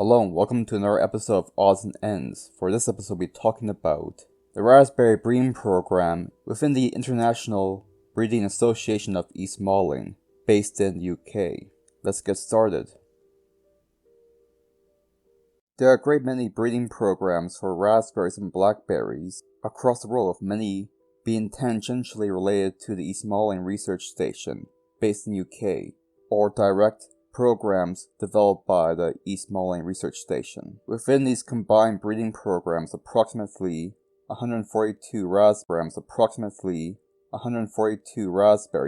Hello and welcome to another episode of Odds and Ends. For this episode, we'll be talking about the raspberry breeding program within the International Breeding Association of East Malling, based in the UK. Let's get started. There are a great many breeding programs for raspberries and blackberries across the world, with many being tangentially related to the East Malling Research Station, based in the UK, or direct programs developed by the East Malling Research Station. Within these combined breeding programs, approximately 142 raspberry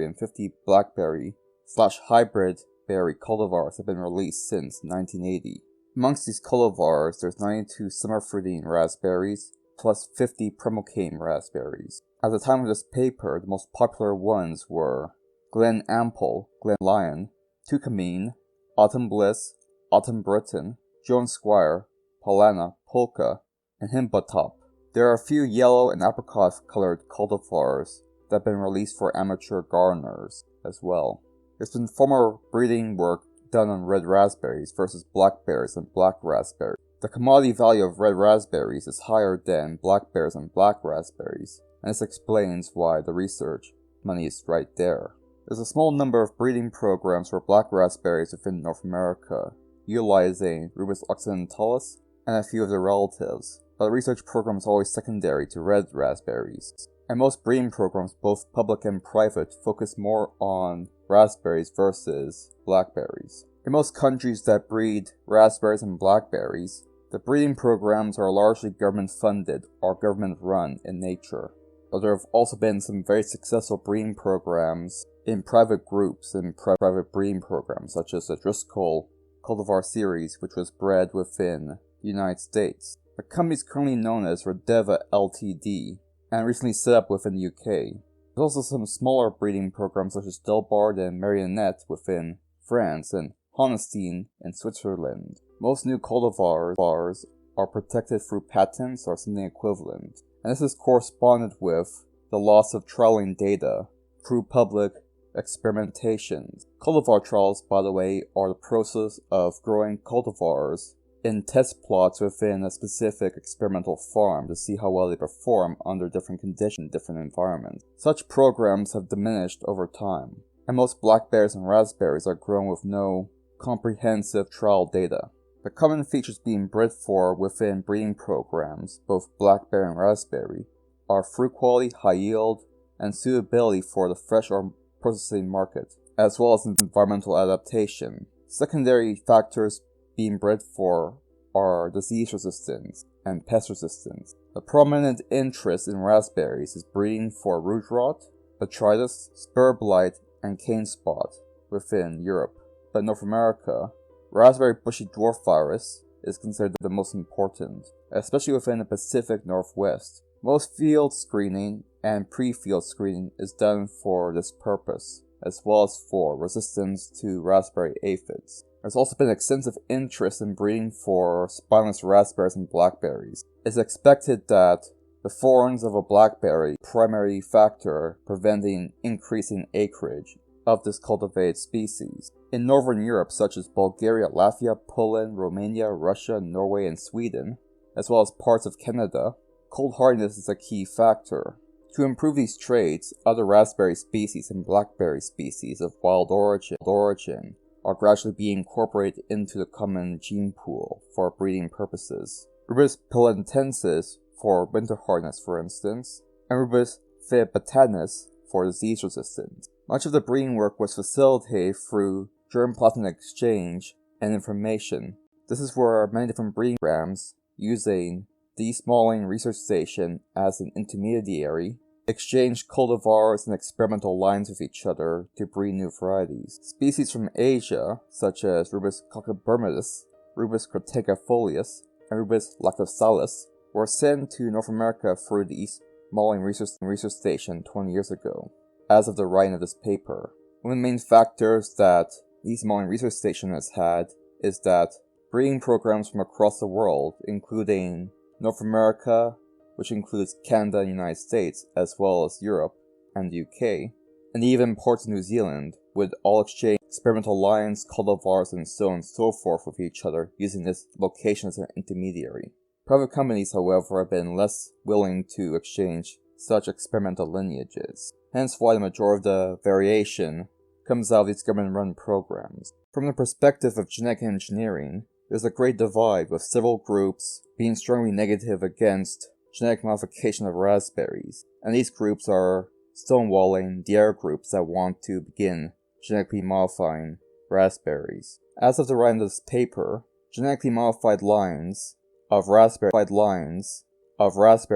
and 50 blackberry/hybrid berry cultivars have been released since 1980. Amongst these cultivars, there's 92 summer-fruiting raspberries, plus 50 primocane raspberries. At the time of this paper, the most popular ones were Glen Ample, Glen Lion, Tucumene, Autumn Bliss, Autumn Britain, Joan Squire, Polana, Polka, and Himbotop. There are a few yellow and apricot-colored cultivars that have been released for amateur gardeners as well. There's been former breeding work done on red raspberries versus blackberries and black raspberries. The commodity value of red raspberries is higher than blackberries and black raspberries, and this explains why the research money is right there. There's a small number of breeding programs for black raspberries within North America, utilizing Rubus occidentalis and a few of their relatives, but the research program is always secondary to red raspberries. And most breeding programs, both public and private, focus more on raspberries versus blackberries. In most countries that breed raspberries and blackberries, the breeding programs are largely government-funded or government-run in nature. But there have also been some very successful breeding programs in private groups and private breeding programs, such as the Jugosl cultivar series, which was bred within the United States. The company is currently known as Redeva Ltd. and recently set up within the UK. There's also some smaller breeding programs such as Delbard and Marionette within France and Honestein in Switzerland. Most new cultivars are protected through patents or something equivalent, and this is corresponded with the loss of trialing data through public experimentations. Cultivar trials, by the way, are the process of growing cultivars in test plots within a specific experimental farm to see how well they perform under different conditions, different environments. Such programs have diminished over time, and most blackberries and raspberries are grown with no comprehensive trial data. The common features being bred for within breeding programs, both blackberry and raspberry, are fruit quality, high yield, and suitability for the fresh or processing market, as well as environmental adaptation. Secondary factors being bred for are disease resistance and pest resistance. The prominent interest in raspberries is breeding for root rot, botrytis, spur blight, and cane spot within Europe. But in North America, raspberry bushy dwarf virus is considered the most important, especially within the Pacific Northwest. Most field screening and pre-field screening is done for this purpose, as well as for resistance to raspberry aphids. There's also been extensive interest in breeding for spineless raspberries and blackberries. It's expected that the thorns of a blackberry primary factor preventing increasing acreage of this cultivated species. In Northern Europe, such as Bulgaria, Latvia, Poland, Romania, Russia, Norway, and Sweden, as well as parts of Canada, cold hardiness is a key factor. To improve these traits, other raspberry species and blackberry species of wild origin are gradually being incorporated into the common gene pool for breeding purposes. Rubus pilentensis for winter hardness, for instance, and Rubus phaeobotanus for disease resistance. Much of the breeding work was facilitated through germplasm exchange and information. This is where many different breeding programs, using the East Malling Research Station as an intermediary, exchange cultivars and experimental lines with each other to breed new varieties. Species from Asia, such as Rubus coccobirmatus, Rubus crataegifolius, and Rubus lactosalis, were sent to North America through the East Malling Research Station 20 years ago, as of the writing of this paper. One of the main factors that the East Malling Research Station has had is that breeding programs from across the world, including North America, which includes Canada and the United States, as well as Europe and the UK, and even parts of New Zealand, would all exchange experimental lines, cultivars, and so on and so forth with each other, using this location as an intermediary. Private companies, however, have been less willing to exchange such experimental lineages, hence why the majority of the variation comes out of these government-run programs. From the perspective of genetic engineering, there's a great divide, with several groups being strongly negative against genetic modification of raspberries, and these groups are stonewalling the other groups that want to begin genetically modifying raspberries. As of the writing of this paper, genetically modified lines of raspberry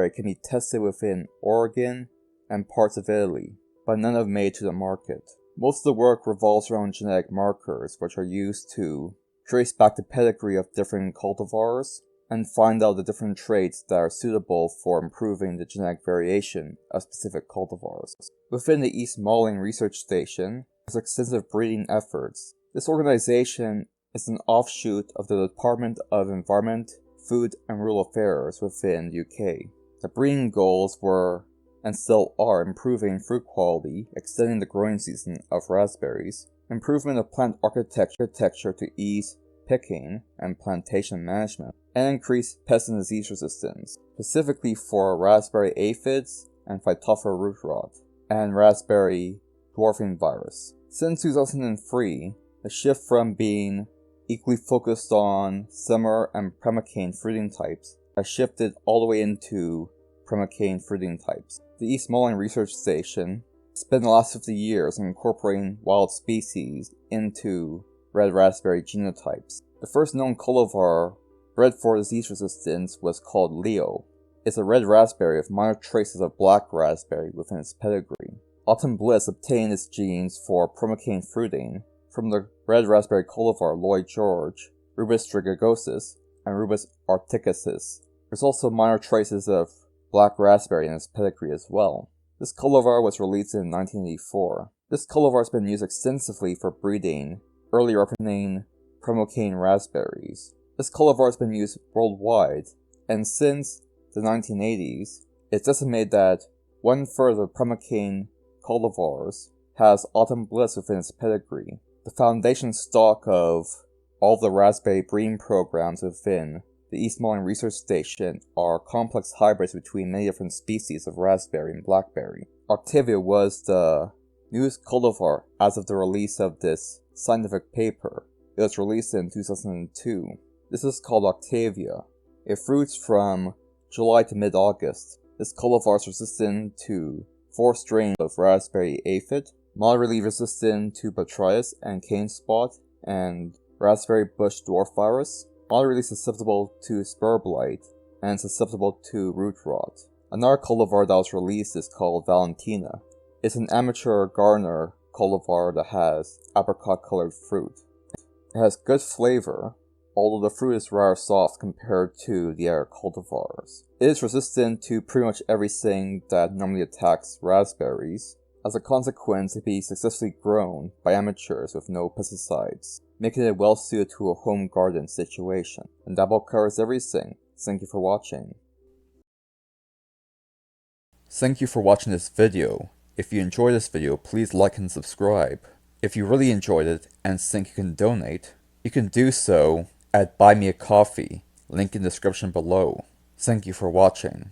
can be tested within Oregon and parts of Italy, but none have made to the market. Most of the work revolves around genetic markers, which are used to trace back the pedigree of different cultivars and find out the different traits that are suitable for improving the genetic variation of specific cultivars. Within the East Malling Research Station, there's extensive breeding efforts. This organization is an offshoot of the Department of Environment, Food and Rural Affairs within the UK. The breeding goals were, and still are, improving fruit quality, extending the growing season of raspberries, improvement of plant architecture to ease picking and plantation management, and increase pest and disease resistance, specifically for raspberry aphids and Phytophthora root rot, and raspberry dwarfing virus. Since 2003, the shift from being equally focused on summer and primocane fruiting types has shifted all the way into primocane fruiting types. The East Malling Research Station spent the last 50 years incorporating wild species into red raspberry genotypes. The first known cultivar bred for disease resistance was called Leo. It's a red raspberry with minor traces of black raspberry within its pedigree. Autumn Bliss obtained its genes for primocane fruiting from the red raspberry cultivar Lloyd George, Rubus Jugosl, and Rubus articusis. There's also minor traces of black raspberry in its pedigree as well. This cultivar was released in 1984. This cultivar has been used extensively for breeding early ripening primocane raspberries. This cultivar has been used worldwide, and since the 1980s, it's estimated that 1/3 of primocane cultivars has Autumn Bliss within its pedigree. The foundation stock of all the raspberry breeding programs within the East Malling Research Station are complex hybrids between many different species of raspberry and blackberry. Octavia was the newest cultivar as of the release of this scientific paper. It was released in 2002. This is called Octavia. It fruits from July to mid-August. This cultivar is resistant to 4 strains of raspberry aphid, moderately resistant to botrytis and cane spot and raspberry bush dwarf virus, moderately susceptible to spur blight, and susceptible to root rot. Another cultivar that was released is called Valentina. It's an amateur gardener cultivar that has apricot-colored fruit. It has good flavor, although the fruit is rather soft compared to the other cultivars. It is resistant to pretty much everything that normally attacks raspberries. As a consequence, it can be successfully grown by amateurs with no pesticides, making it well suited to a home garden situation. And that about covers everything. Thank you for watching. Thank you for watching this video. If you enjoyed this video, please like and subscribe. If you really enjoyed it and think you can donate, you can do so at Buy Me a Coffee, link in the description below. Thank you for watching.